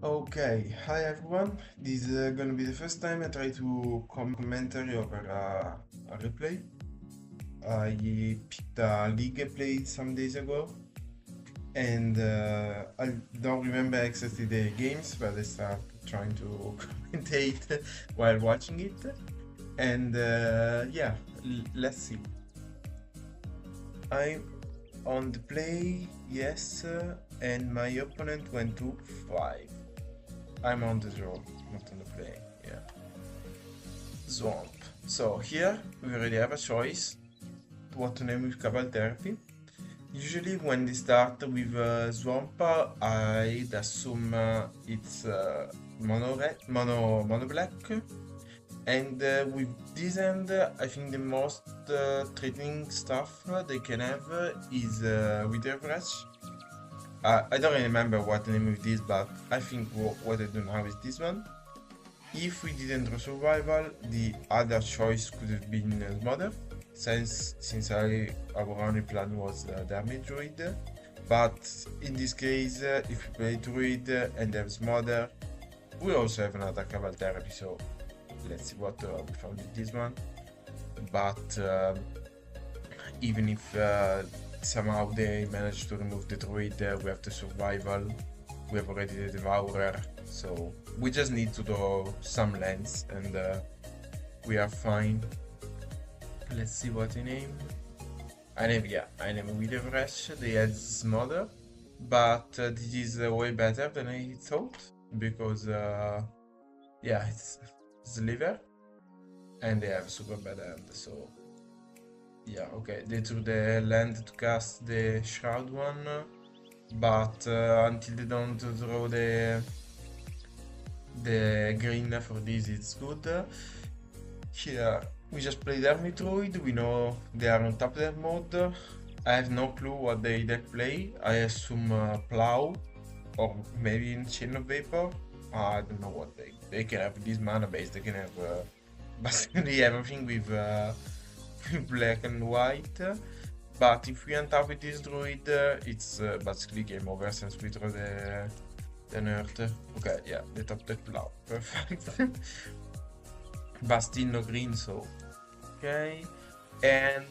Okay, hi everyone. This is gonna be the first time I try to commentary over a replay. I picked a league I played some days ago, and I don't remember exactly the games, but I start trying to commentate while watching it. And yeah, let's see. I'm on the play, yes, and my opponent went to 5. I'm on the draw, not on the play, yeah. Swamp. So here we already have a choice what to name with Cabal Therapy. Usually when they start with Swamp, I'd assume it's mono black. And with this end, I think the most threatening stuff they can have is Wither Brush. I don't remember what the name of this, but I think what I do now is this one. If we didn't draw survival, the other choice could have been Smother, since our only plan was damage druid. But in this case, if we play druid and have Smother, we also have another Cabal Therapy, so let's see what we found with this one. But even if somehow they manage to remove the druid, we have the survival, we have already the devourer, so we just need to draw some lands and we are fine. Let's see what I name. I name Wither Rush. They had Smother, but this is way better than I thought, because yeah, it's Sliver and they have super bad hand, so yeah, okay, they drew the land to cast the Shroud one, but until they don't draw the green for this, it's good. Here we just play Hermit Druid, we know they are on top of their mode. I have no clue what they deck play. I assume Plow or maybe in Chain of Vapor. I don't know what they can have this mana base, they can have basically everything with black and white. But if we untap with this druid, it's basically game over since we draw the nerd. Okay, yeah, they top deck Plow, perfect. But still no green, so okay. And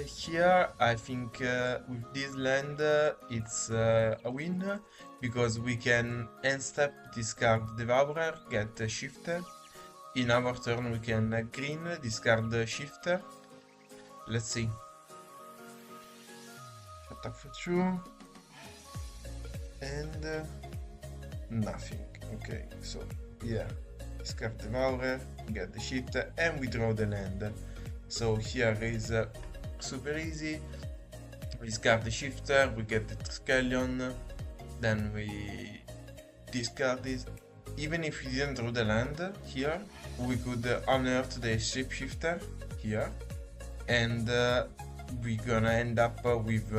here I think with this land it's a win, because we can end step discard Devourer, get the Shifter. In our turn we can green, discard the Shifter. Let's see. Attack for 2. And nothing. Okay, so yeah. Discard Devourer, get the Shifter, and we draw the land. So here is super easy. We discard the Shifter, we get the Triskelion, then we discard this. Even if we didn't draw the land here, we could unearth the Shapeshifter here, and we're gonna end up with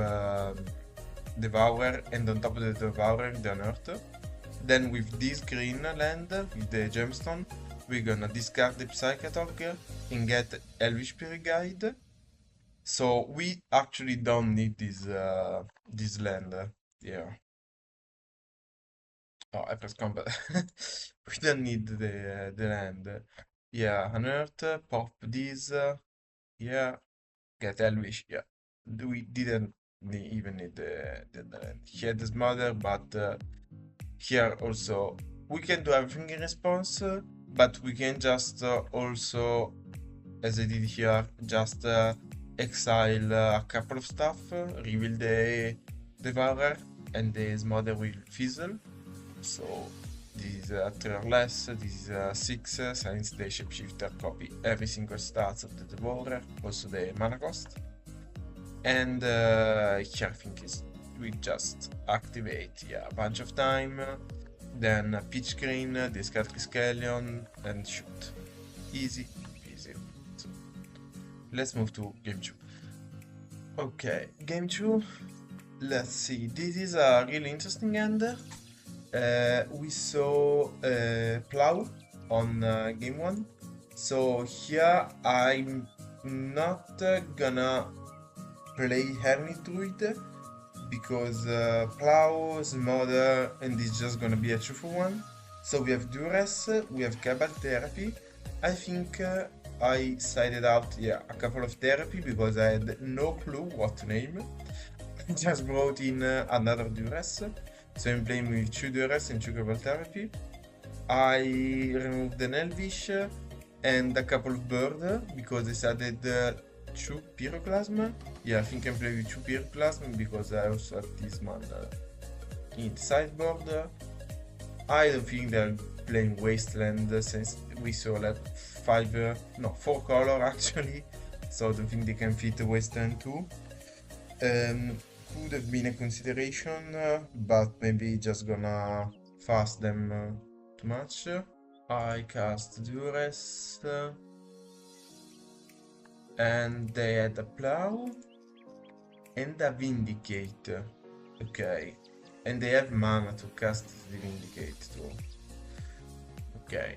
Devourer, and on top of the Devourer, the Unearth. Then with this green land, with the Gemstone, we're gonna discard the Psychatalk and get Elvish Spirit Guide. So we actually don't need this land. Yeah. Oh, I press combat. We don't need the land. Yeah, unearth, pop this. Yeah, get Elvish. Yeah, we didn't even need the land. He had his mother, but here also we can do everything in response, but we can just also, as I did here, just exile a couple of stuff, reveal the Devourer, and the Smother will fizzle. So this is 3 or less, this is 6, since the Shapeshifter copy every single stats of the Devourer, also the mana cost. And here I think is we just activate, yeah, a bunch of time, then pitch green, discard Triskelion, and shoot. Easy peasy. So let's move to game 2. Okay, game 2. Let's see, this is a really interesting end. We saw Plow on game 1. So here I'm not gonna play Hermit Druid, because Plow, Smother, and it's just gonna be a 2-for-1. So we have Duress, we have Cabal Therapy. I think I sided out, yeah, a couple of therapy because I had no clue what to name. I just brought in another Duress. So I'm playing with 2 Duress and 2 Cabal Therapy. I removed an Elvish and a couple of bird because I started 2 Pyroclasm. Yeah, I think I'm playing with 2 Pyroclasm because I also have this man in the sideboard. I don't think they're playing Wasteland since we saw like 4 color actually, so I don't think they can fit Wasteland too. Could have been a consideration, but maybe just gonna fast them too much. I cast Duress, and they had a Plow and a Vindicate. Okay, and they have mana to cast the Vindicate too. Okay,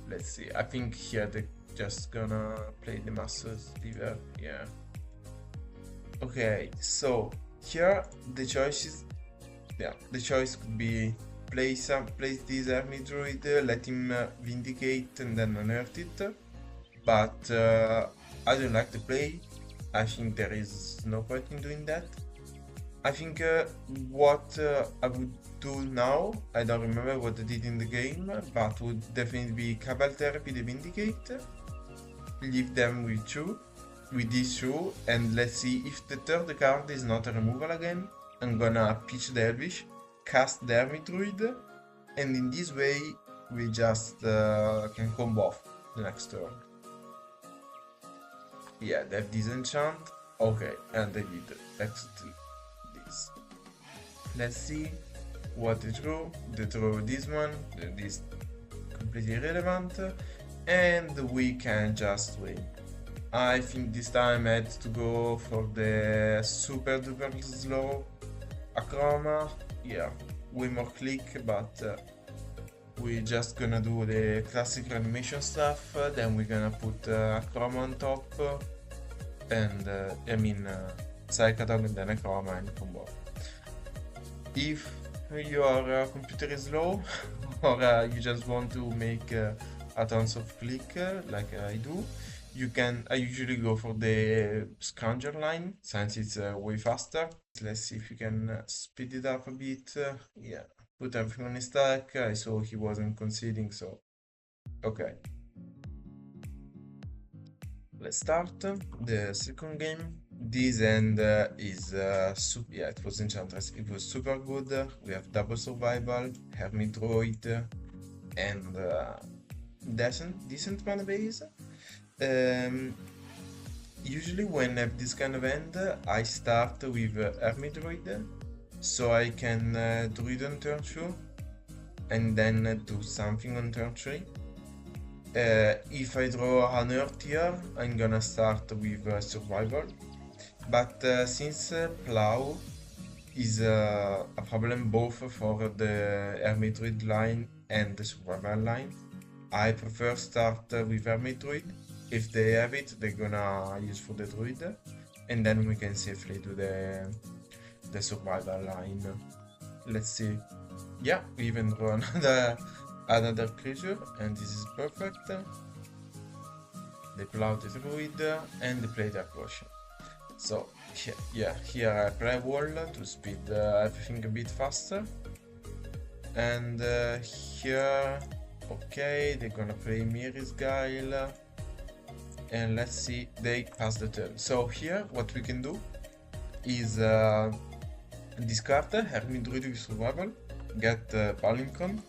let's see. I think here they're just gonna play the Master Sliver. Yeah. Okay, so here the choices, yeah, the choice could be place this Hermit Druid, let him Vindicate and then unearth it. But I don't like the play. I think there is no point in doing that. I think what I would do now, I don't remember what I did in the game, but would definitely be Cabal Therapy the Vindicate, leave them with these 2, and let's see if the third card is not a removal again. I'm gonna pitch the Elvish, cast the Hermit Druid, and in this way we just can combo off the next turn. Yeah, they have disenchant. Okay, and they did exactly this. Let's see what they drew. They drew this one, this completely irrelevant, and we can just win. I think this time I had to go for the super duper slow Acroma. Yeah, way more click, but we're just gonna do the classic animation stuff, then we're gonna put Acroma on top, and Psychedon and then Acroma and combo. If your computer is slow, or you just want to make a tons of click like I do, I usually go for the Scrounger line since it's way faster. Let's see if you can speed it up a bit. Yeah, put everything on his stack. I saw he wasn't conceding, so okay. Let's start the second game. This end is yeah, it was Enchantress. It was super good. We have double survival, Hermit Droid, and decent mana base. Usually when I have this kind of end, I start with Hermit Druid, so I can Druid on turn 2, and then do something on turn 3. If I draw an Earth here, I'm gonna start with Survival, but since Plow is a problem both for the Hermit Druid line and the Survival line, I prefer start with Hermit Druid. If they have it, they're gonna use for the Druid, and then we can safely do the Survival line. Let's see. Yeah, we even draw another creature, and this is perfect. They pull out the Druid, and they play their Potion. So, yeah, here I play Wall to speed everything a bit faster. And here, okay, they're gonna play Mirror's Guile. And let's see, they pass the turn. So here, what we can do is discard Hermit Druid with Survival, get Palinchron,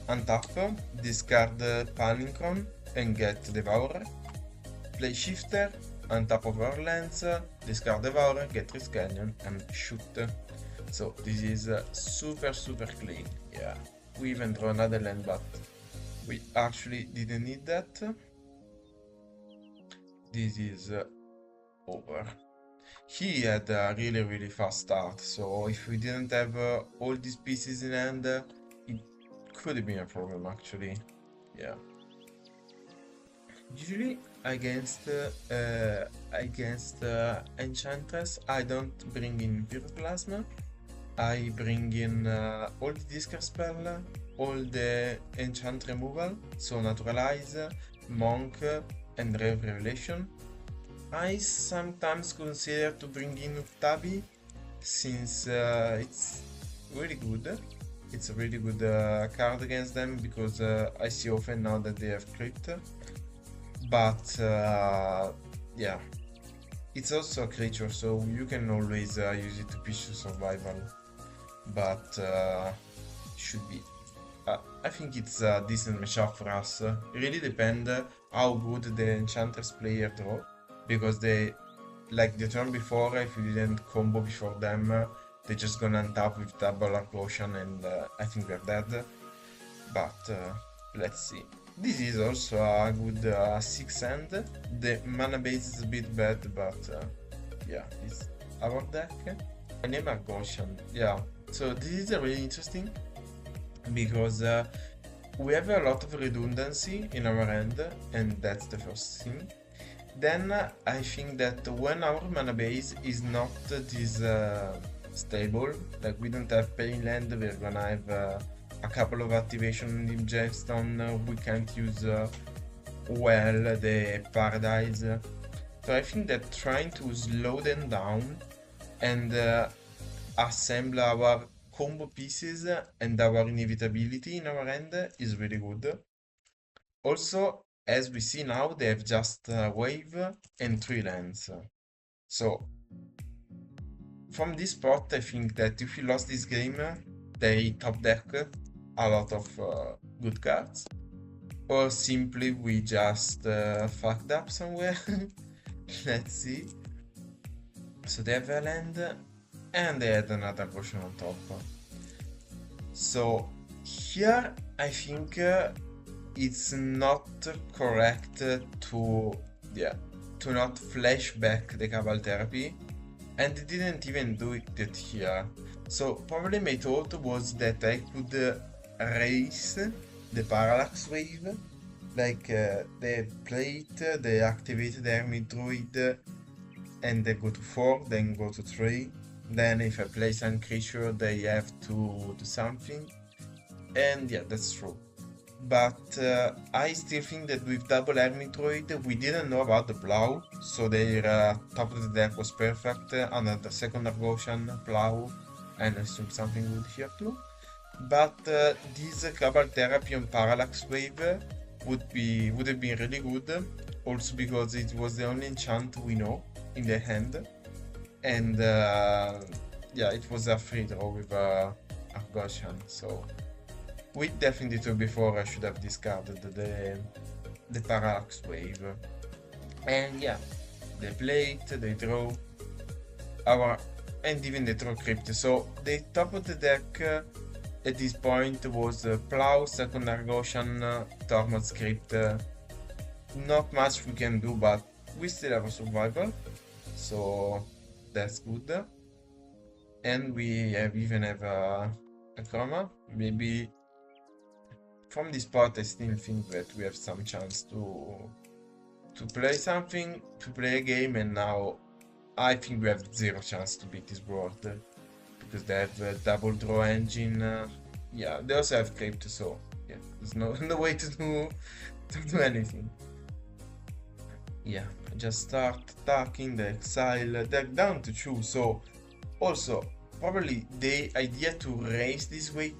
untap, discard Palinchron and get Devourer, play Shifter, untap Overlands, discard Devourer, get Risk Canyon and shoot. So this is super clean. Yeah, we even draw another land, but we actually didn't need that. This is over. He had a really fast start, so if we didn't have all these pieces in hand, it could have been a problem actually. Yeah. Usually against Enchantress, I don't bring in Pyroclasm. I bring in all the discard spell all the enchant removal, so Naturalize, Monk, and Ray of Revelation. I sometimes consider to bring in hFEB since it's really good. It's a really good card against them because I see often now that they have crypt. But yeah, it's also a creature, so you can always use it to push to survival. But should be. I think it's a decent matchup for us. It really depends how good the Enchantress player draw, because they, like the turn before, if you didn't combo before them, they're just gonna untap with double Arc-Ocean, and I think we're dead. But let's see. This is also a good 6-hand. The mana base is a bit bad, but yeah, it's our deck. I name Arc-Ocean, yeah. So this is really interesting because we have a lot of redundancy in our hand, and that's the first thing. Then I think that when our mana base is not this stable, like we don't have Pain Land, we're gonna have a couple of activation in Gemstone, we can't use well the Paradise. So I think that trying to slow them down and assemble our combo pieces and our inevitability in our hand is really good. Also, as we see now, they have just Wave and 3 lands. So, from this spot, I think that if we lost this game, they top deck a lot of good cards. Or simply we just fucked up somewhere. Let's see. So they have a land, and they had another potion on top. So here I think it's not correct to not flash back the Cabal Therapy, and it didn't even do it here. So probably my thought was that I could raise the Parallax Wave, like they play it, they activate the Hermit Druid, and they go to 4, then go to 3. Then if I play some creature, they have to do something. And yeah, that's true. But I still think that with double Hermit Druid, we didn't know about the Plow, so their top of the deck was perfect. Another second Arc-Ocean, Plow, and I assume something good here too. But this Cabal Therapy on Parallax Wave would have been really good, also because it was the only enchant we know in the hand. And yeah, it was a free draw with Arc-Ocean, so with definitely two before I should have discarded the Parallax Wave. And yeah, they play it, they draw and even they draw Crypt. So the top of the deck at this point was Plow, second Arc-Ocean, Tormod's Crypt. Not much we can do, but we still have a survival, so that's good. And we even have a Chroma. Maybe from this part I still think that we have some chance to play something, to play a game, and now I think we have zero chance to beat this board because they have a double draw engine. Yeah, they also have Crypt, so yeah, there's no way to do anything. Yeah, just start attacking the exile deck down to 2. So also probably the idea to raise this wave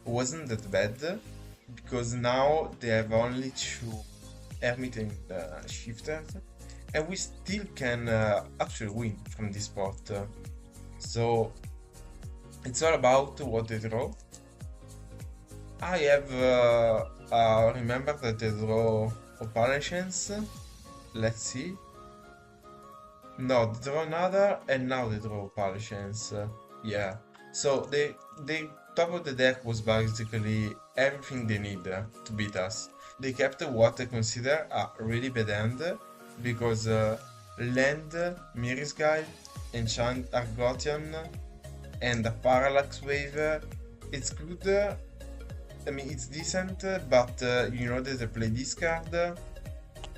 wasn't that bad, because now they have only 2 Hermit and Shifters, and we still can actually win from this spot. So it's all about what they draw. I have remember that they draw Opalescence. Let's see. No, they draw another, and now they draw Opalescence. Yeah. So the top of the deck was basically everything they need to beat us. They kept what I consider a really bad hand, because land, Mirror's Guide, Enchant Argotian, and a Parallax Wave. It's good. I mean, it's decent, but you know that they play this card.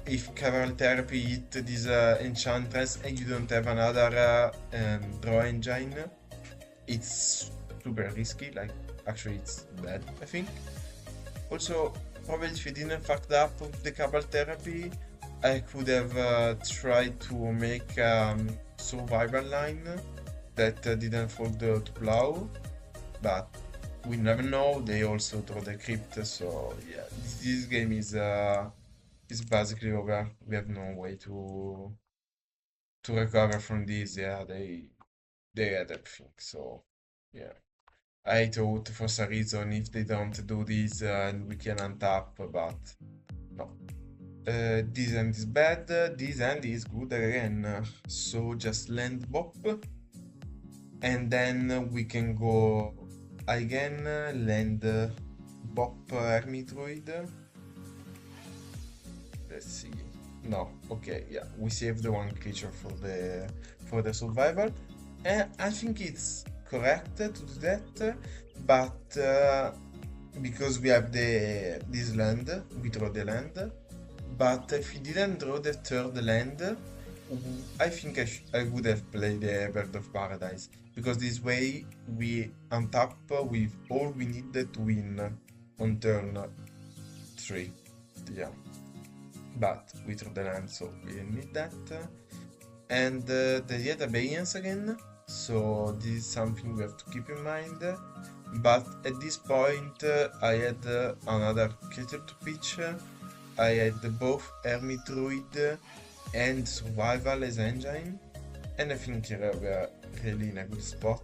If Cabal Therapy hit this Enchantress and you don't have another draw engine, it's super risky. Like, actually it's bad, I think. Also, probably if you didn't fuck up with the Cabal Therapy, I could have tried to make survival line that didn't fall to plow, but we never know. They also draw the crypt, so yeah, this game is basically over. We have no way to recover from this. Yeah, they had everything. So yeah, I thought for some reason if they don't do this, we can untap, but no. This end is bad. This end is good again. So just land Bop, and then we can go again. Land Bop Hermitoid. Let's see. No, okay, yeah, we saved the one creature for the survival, and I think it's correct to do that, but because we have this land, we draw the land. But if we didn't draw the third land, I think I would have played the Bird of Paradise, because this way we untap with all we needed to win on turn 3. Yeah. But we drew the land, so we didn't need that. And they had abeyance again, so this is something we have to keep in mind. But at this point, I had another creature to pitch. I had both Hermit Druid and Survival as engine, and I think we are really in a good spot.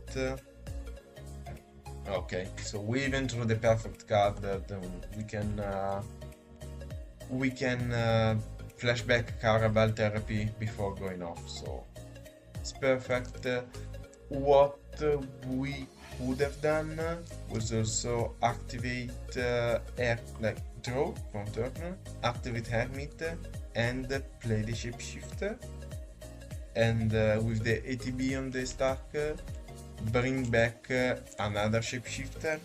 Okay, so we even drew the perfect card that we can flashback Cabal Therapy before going off, so it's perfect. What we would have done was also activate draw from turn, activate Hermit, and play the Shapeshifter, and with the ATB on the stack, bring back another Shapeshifter,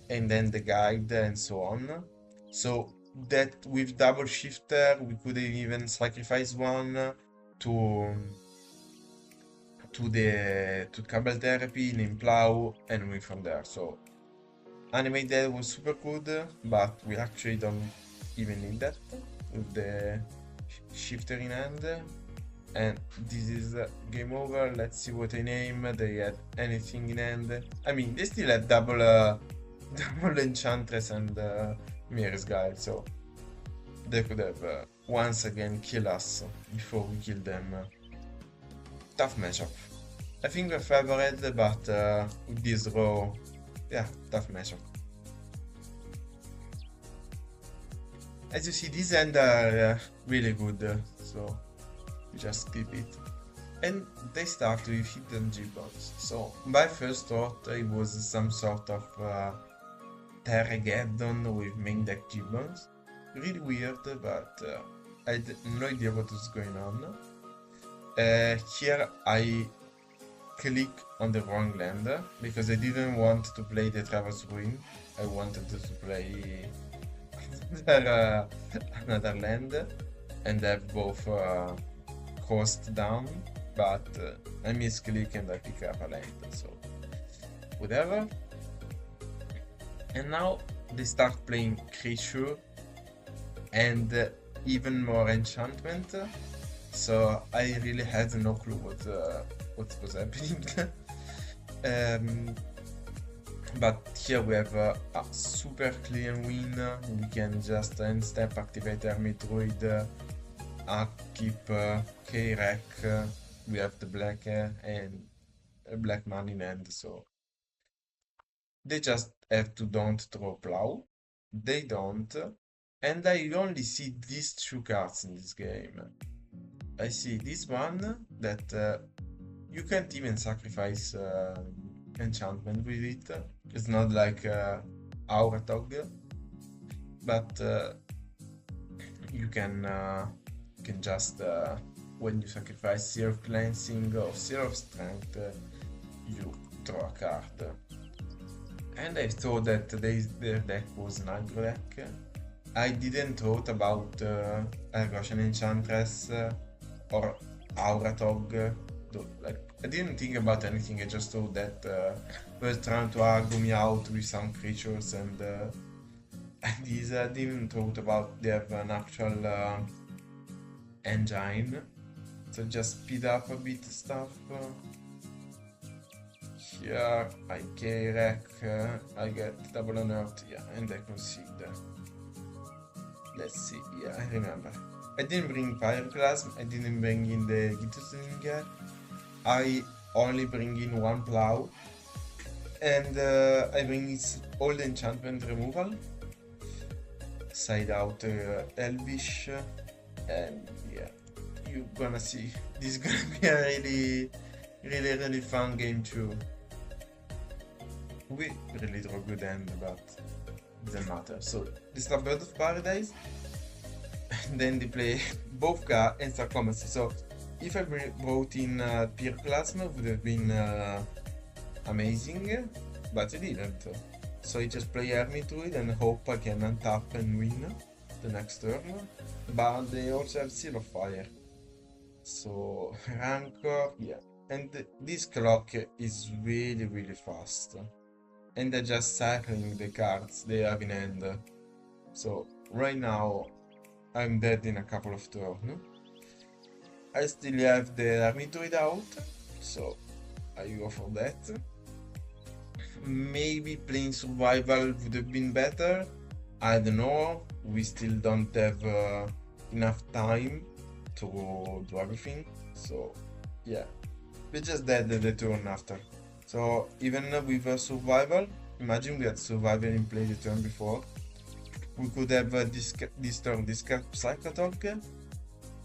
and then the guide, and so on. So that with double shifter we could even sacrifice one to Cabal Therapy, name Plow, and win from there. So animate that was super good, but we actually don't even need that with the shifter in hand. And this is game over. Let's see what I name. They had anything in hand. I mean, they still had double Enchantress and Mirror's Guide, so they could have once again kill us before we kill them. Tough matchup. I think we're favored, but with this row, yeah, tough matchup. As you see, these ends are really good, so we just keep it. And they start with hidden gibbons. So my first thought it was some sort of Terrageddon with main deck gibbons. Really weird, but I had no idea what was going on. Here I click on the wrong land because I didn't want to play the Traverse Ruin. I wanted to play another land and have both cost down, but I misclick and I pick up a land, so whatever. And now they start playing creature and even more enchantment, so I really had no clue what was happening. But here we have a super clean win. We can just end step activate Hermit Druid, keep K-Rec. We have the black and black money in hand, so they just have to don't draw Plow. They don't, and I only see these two cards in this game. I see this one that you can't even sacrifice enchantment with it. It's not like Auratog, but you can just when you sacrifice Seal of Cleansing or Seal of Strength, you draw a card. And I thought that their deck was an aggro deck. I didn't thought about Argosian Enchantress or Auratog. Like I didn't think about anything, I just thought that was trying to argue me out with some creatures and this didn't thought about they have an actual engine. So just speed up a bit stuff. Here I K-Rec, I get double alert, yeah, and I concede. Let's see, yeah, I remember. I didn't bring Pyroclasm, I didn't bring in the Gitosling, I only bring in one plow, and I bring all the enchantment removal, side out Elvish, and yeah, you're gonna see, this is gonna be a really fun game too. We really draw good end, but it doesn't matter. So this is a Bird of Paradise, and then they play both cards and start comments. So if I brought in Pyroclasm, it would have been amazing, but I didn't. So I just play Hermit Druid and hope I can untap and win the next turn. But they also have Seal of Fire. So Rancor, yeah. And this clock is really fast. And they're just cycling the cards they have in hand. So right now I'm dead in a couple of turns. I still have the Hermit Druid out, so I go for that. Maybe playing survival would have been better. I don't know. We still don't have enough time to do everything. So yeah, we just dead the turn after. So even with survival, imagine we had survival in play the turn before. We could have this turn discard Psychotalk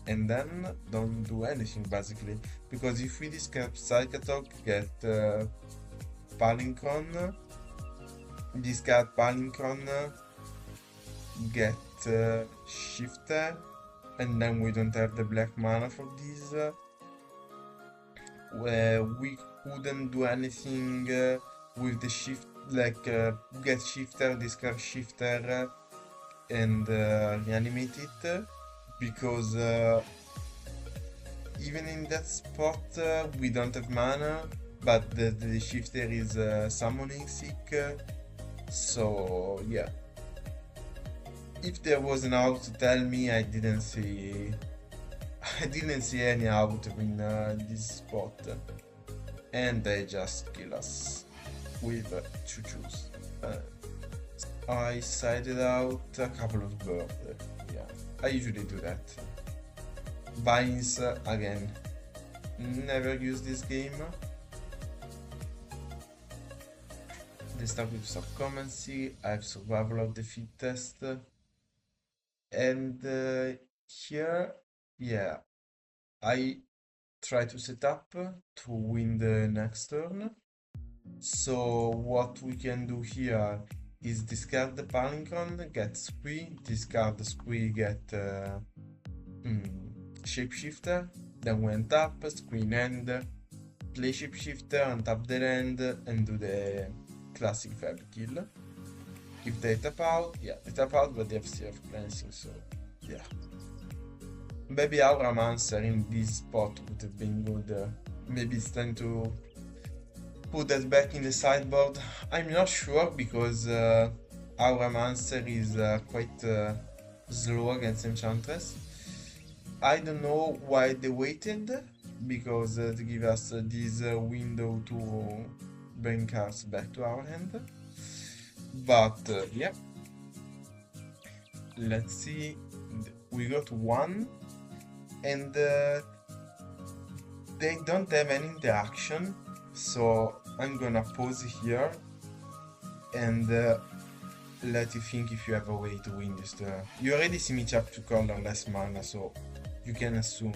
and then don't do anything basically. Because if we discard Psychotalk, get Palinchron, discard Palinchron, get Shifter, and then we don't have the black mana for this. We couldn't do anything with the shift, like get Shifter, discard Shifter, and reanimate it, because even in that spot we don't have mana, but the Shifter is summoning sick, so yeah. If there was an out to tell me, I didn't see any out in this spot, and they just kill us with choo-choos. I sided out a couple of birds, yeah, I usually do that. Vines, again, never use this game. They start with Subcommency, I have Survival of the Fittest, and here, yeah, I try to set up to win the next turn. So what we can do here is discard the Palinchron, get Squee, discard the Squee, get Shapeshifter, then we untap, Squee in hand, play Shapeshifter, untap the land, and do the classic hFEB kill. If they tap out, yeah, they tap out, but they have CF cleansing, so yeah. Maybe Auramancer in this spot would have been good. Maybe it's time to put that back in the sideboard. I'm not sure, because Auramancer is quite slow against Enchantress. I don't know why they waited, because to give us this window to bring cards back to our hand. But yeah, let's see. We got one, and they don't have any interaction, so I'm gonna pause here and let you think if you have a way to win this turn. You already see me chap to colorless mana, so you can assume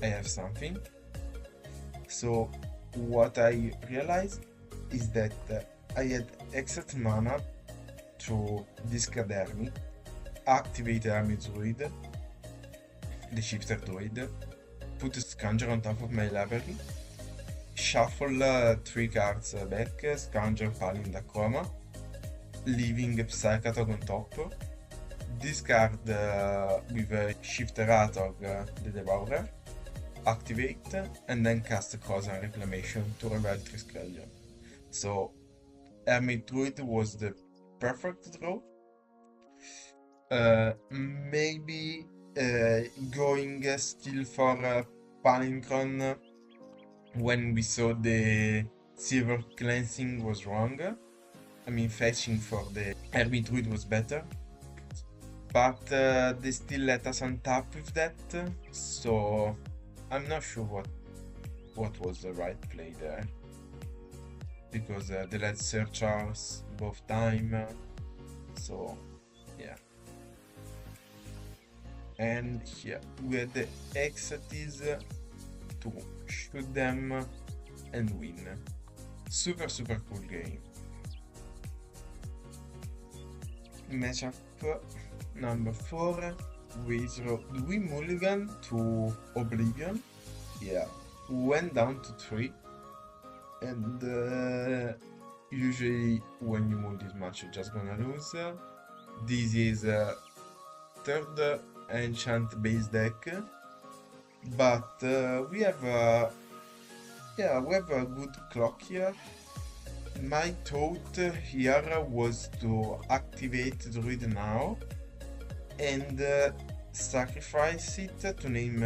I have something. So what I realized is that I had extra mana to discard Hermit, activate Hermit Druid, the Shifter Druid, put a Scourger on top of my library, shuffle 3 cards back, Scourger, Palinda, Chroma, leaving Psychotalk on top, discard with Shifter Atog the Devourer, activate and then cast a Cross and Reclamation to revive Triskelion. So Hermit Druid was the perfect draw. Maybe going still for Palinchron when we saw the Silver Cleansing was wrong. I mean, fetching for the Hermit Druid was better. But they still let us untap with that, so I'm not sure what was the right play there. Because they let search us both time, so yeah. And here we had the Exatis to shoot them and win. Super cool game. Matchup number 4, we throw Dewey Mulligan to Oblivion. Yeah, went down to 3. And usually when you move this much, you're just gonna lose. This is third enchant base deck, but we have a good clock here. My thought here was to activate Druid now and sacrifice it to name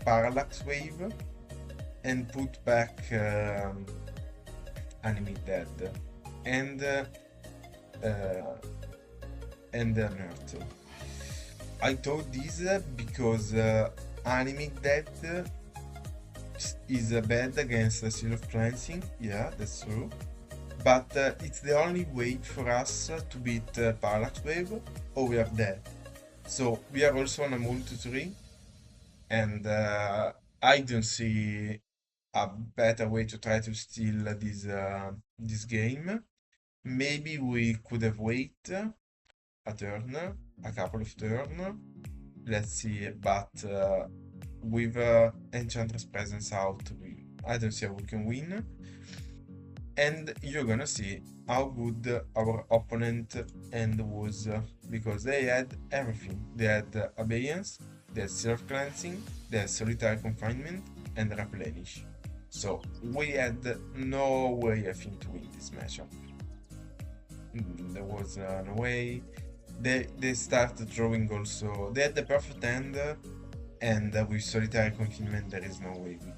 Parallax Wave and put back Animate Dead and Nerd. I thought this because Animate Dead is bad against the Seal of Cleansing, yeah, that's true. But it's the only way for us to beat Parallax Wave, or we are dead. So we are also on a multi-3, and I don't see a better way to try to steal this game. Maybe we could have waited a couple of turns. Let's see, but with Enchantress Presence out, I don't see how we can win. And you're gonna see how good our opponent end was, because they had everything. They had Abeyance, they had Self Cleansing, they had Solitary Confinement, and Replenish. So we had no way, I think, to win this matchup. There was no way. They started drawing also. They had the perfect hand, and with Solitary Confinement, there is no way we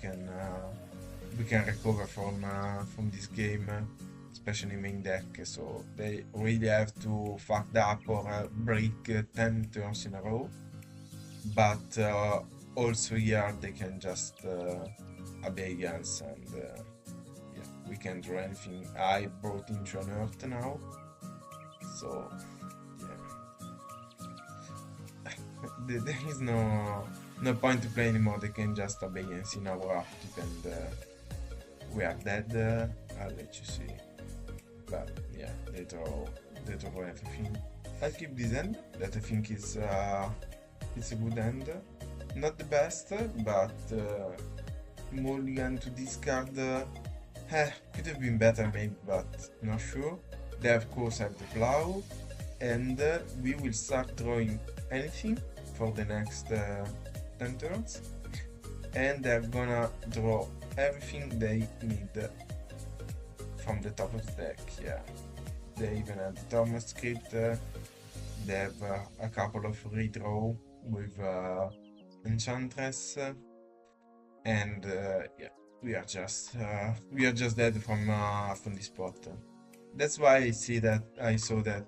can recover from this game, especially main deck. So they really have to fuck up or break 10 turns in a row. But also here they can just Abeyance and yeah, we can draw anything. I brought into an Earth now, so yeah. There is no point to play anymore. They can just Abeyance in our upkeep and we are dead. I'll let you see. But yeah, they draw everything. I'll keep this end that I think is it's a good end. Not the best, but mulligan to discard could have been better maybe, but not sure. They of course have the plow, and we will start drawing anything for the next 10 turns, and they're gonna draw everything they need from the top of the deck. Yeah, they even have the Thomas script. They have a couple of redraw with Enchantress, and yeah, we are just dead from this spot. That's why I saw that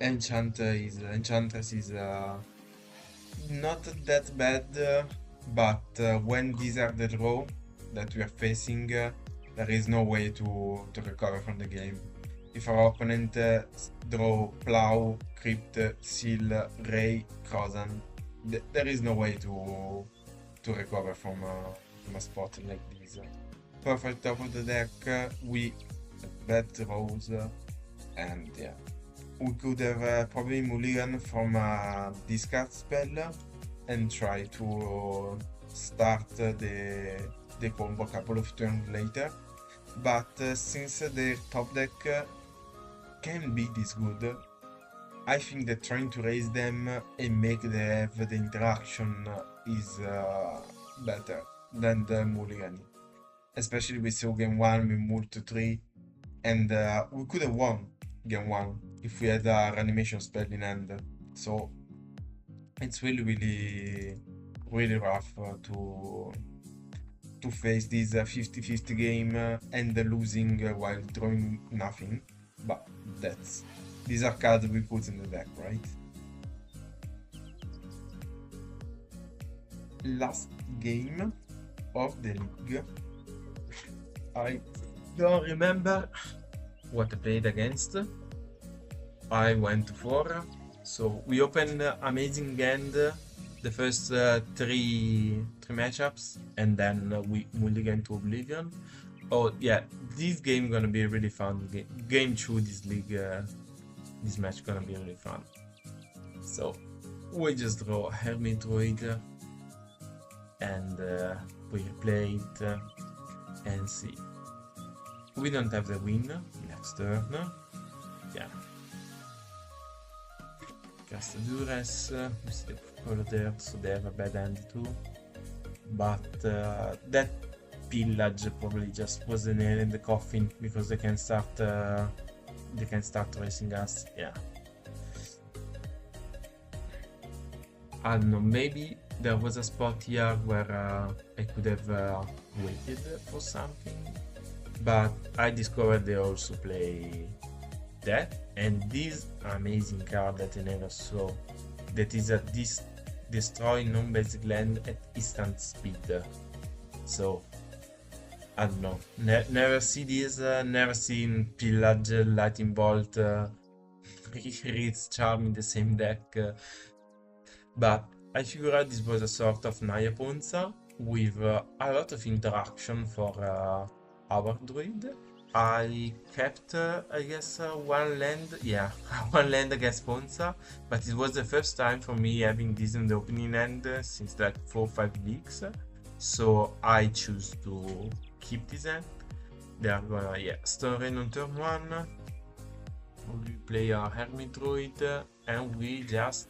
Enchantress is not that bad, but when these are the draw that we are facing, there is no way to recover from the game. If our opponent draw Plow, Crypt, Seal, Ray, Crozan, there is no way to recover from a spot like this. Perfect top of the deck, we bad draws, and yeah, we could have probably mulligan from a discard spell and try to start the combo a couple of turns later. But since their top deck can be this good, I think that trying to raise them and make them have the interaction is better than the Mulligan. Especially we saw game 1, we moved to 3, and we could have won game 1 if we had our animation spell in hand. So it's really rough to face this 50-50 game and losing while drawing nothing. But these are cards we put in the deck, right? Last game of the league. I don't remember what I played against. I went to 4. So we opened Amazing Hand the first three matchups, and then we mulligan to Oblivion. Oh yeah, this game gonna be really fun. Game 2 this league, this match gonna be really fun. So we just draw Hermit Druid and we play it and see. We don't have the win next turn. Yeah. Cast Duress, we see the color there, so they have a bad hand too. But that pillage probably just was the nail in the coffin because they can start racing us. Yeah. I don't know, maybe there was a spot here where I could have waited for something, but I discovered they also play that, and this amazing card that I never saw, that is a destroy non-basic land at instant speed. So I don't know, never see this, never seen Pillage, Lightning Bolt, Ritz Charm in the same deck, but I figured out this was a sort of Naya Ponza with a lot of interaction for our druid. I kept, I guess, one land, yeah, one land against Ponza, but it was the first time for me having this in the opening end since like 4 or 5 weeks, so I choose to keep this hand. They are gonna, yeah, Stone Rain on turn 1, we play our Hermit Druid, and we just,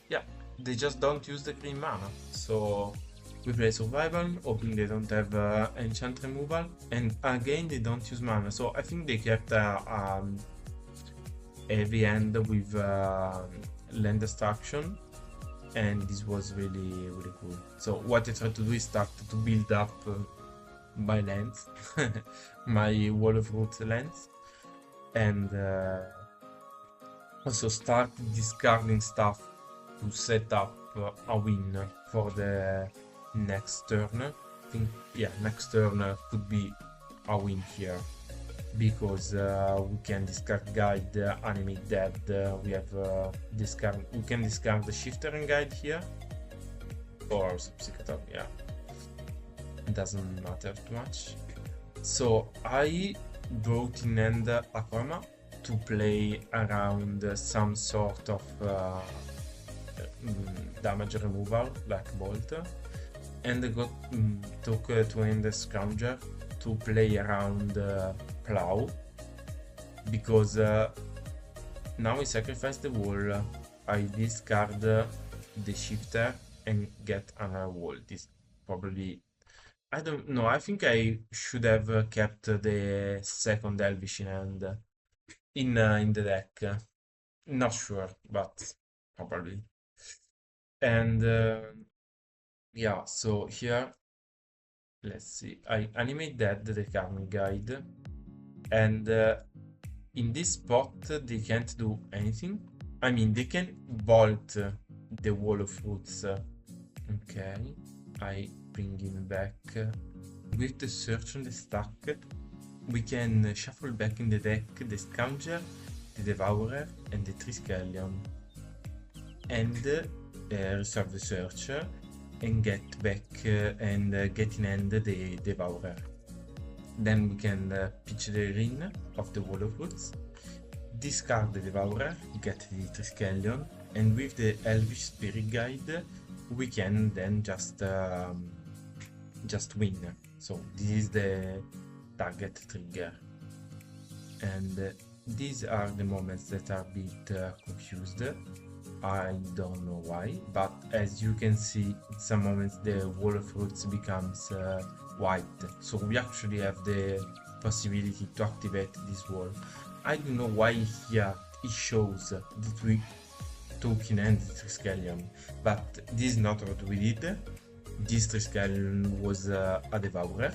yeah, they just don't use the green mana, so we play Survival, hoping they don't have enchant removal, and again they don't use mana, so I think they kept a heavy hand with land destruction, and this was really cool. So what I tried to do is start to build up my lands, my Wall of Roots lands, and also start discarding stuff to set up a win for the next turn. I think, yeah, next turn could be a win here, because we can discard Guide, Animate Dead, we have we can discard the Shifter and Guide here, or Subsequtor, yeah, it doesn't matter too much. So I brought in hand Aquama to play around some sort of damage removal like Bolt, and I took to end the Scrounger to play around Plow, because now I sacrifice the wall, I discard the Shifter and get another wall. This probably, I don't know, I think I should have kept the second Elvish in hand in the deck. Not sure, but probably. And yeah, so here, let's see, I animate that the Karmic Guide, and in this spot they can't do anything. I mean, they can bolt the Wall of Roots. Okay, I bring him back. With the search on the stack, we can shuffle back in the deck the Scourger, the Devourer, and the Triskelion, and reserve the search and get back and get in hand the Devourer. Then we can pitch the Ring of the Wall of Roots, discard the Devourer, get the Triskelion, and with the Elvish Spirit Guide we can then just win. So this is the target trigger, and these are the moments that are a bit confused. I don't know why, but as you can see, in some moments the wall of fruits becomes white. So we actually have the possibility to activate this wall. I don't know why here it shows that we took in hand the Triskelion, but this is not what we did. This Triskelion was a Devourer,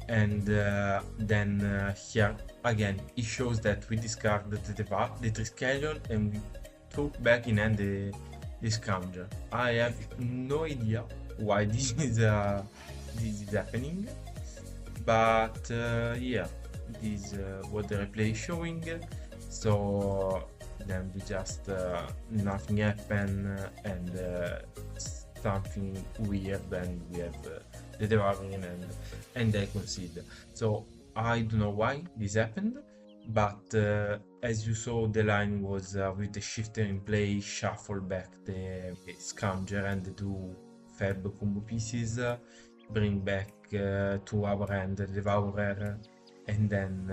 and then here again it shows that we discarded the Triskelion and we took back in hand the Scourger. I have no idea why this is happening, but yeah, this is what the replay is showing. So then we just nothing happened, and something weird, and we have the Devourer in hand, and they concede. So I don't know why this happened, but as you saw, the line was with the shifter in play, shuffle back the Scourger and the two hFEB combo pieces, bring back to our hand the Devourer, and then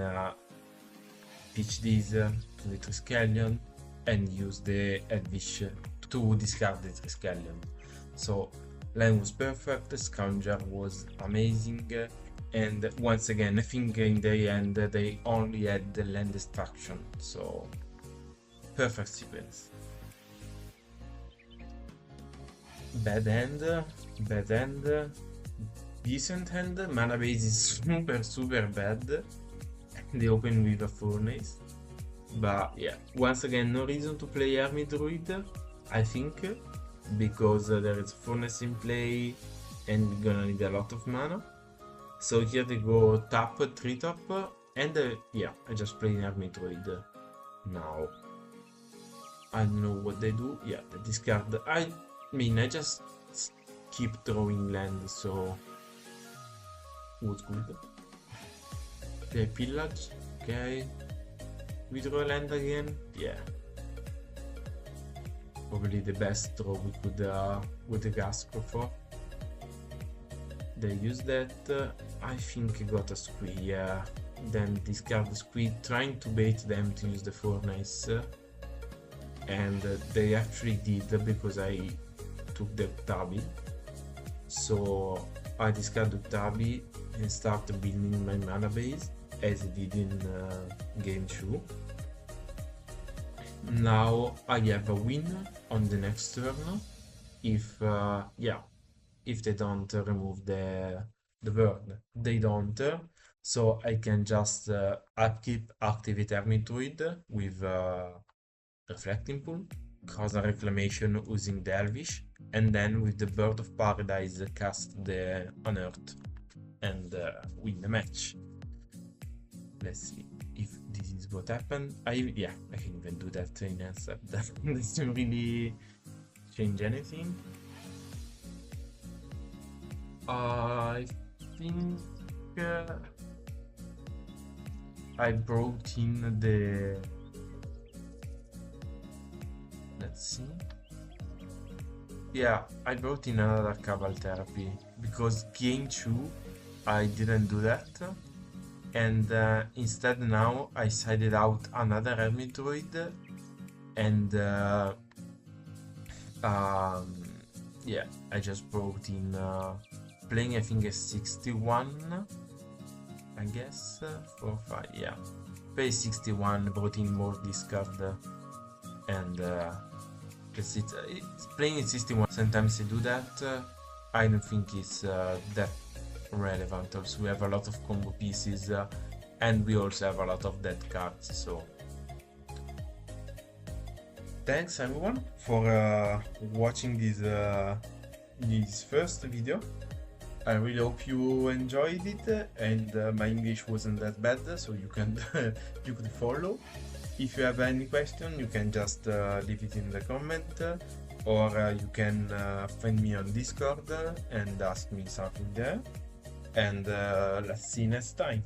pitch this to the Triskelion and use the Edvish to discard the Triskelion. So line was perfect, Scourger was amazing, and once again I think in the end they only had the land destruction, so perfect sequence. Bad hand, decent hand, mana base is super bad. They open with a Furnace, but yeah, once again no reason to play Army Druid, I think, because there is Furnace in play and we're gonna need a lot of mana. So here they go tap 3-top, and yeah, I just play an Army Druid. Now I don't know what they do. Yeah, they discard. I mean, I just keep throwing land, so was good. They pillage, okay. We draw land again, yeah. Probably the best draw we could ask for. They use that. I think I got a squee, yeah. Then discard the squee, trying to bait them to use the Furnace. And they actually did, because I took the Octavi. So I discard Octavi and start building my mana base, as I did in game 2. Now I have a win on the next turn if if they don't remove the bird. They don't, so I can just upkeep activate Army Druid with Reflecting Pool, cause a Reclamation using the Elvish, and then with the Bird of Paradise cast the Unearth and win the match. Let's see if this is what happened. I can even do that in answer. That doesn't really change anything. I think I brought in the. Let's see. Yeah, I brought in another Cabal Therapy because game 2 I didn't do that. And instead now I sided out another Hermit Druid, and yeah, I just brought in playing I think a 61, I guess, 4, 5, yeah, play 61, brought in more discard, and that's it. It's playing at 61, sometimes I do that. I don't think it's that relevant. Also, we have a lot of combo pieces, and we also have a lot of dead cards, so thanks everyone for watching this first video. I really hope you enjoyed it, and my English wasn't that bad, so you can you could follow. If you have any question, you can just leave it in the comment, or you can find me on Discord and ask me something there. And let's see you next time.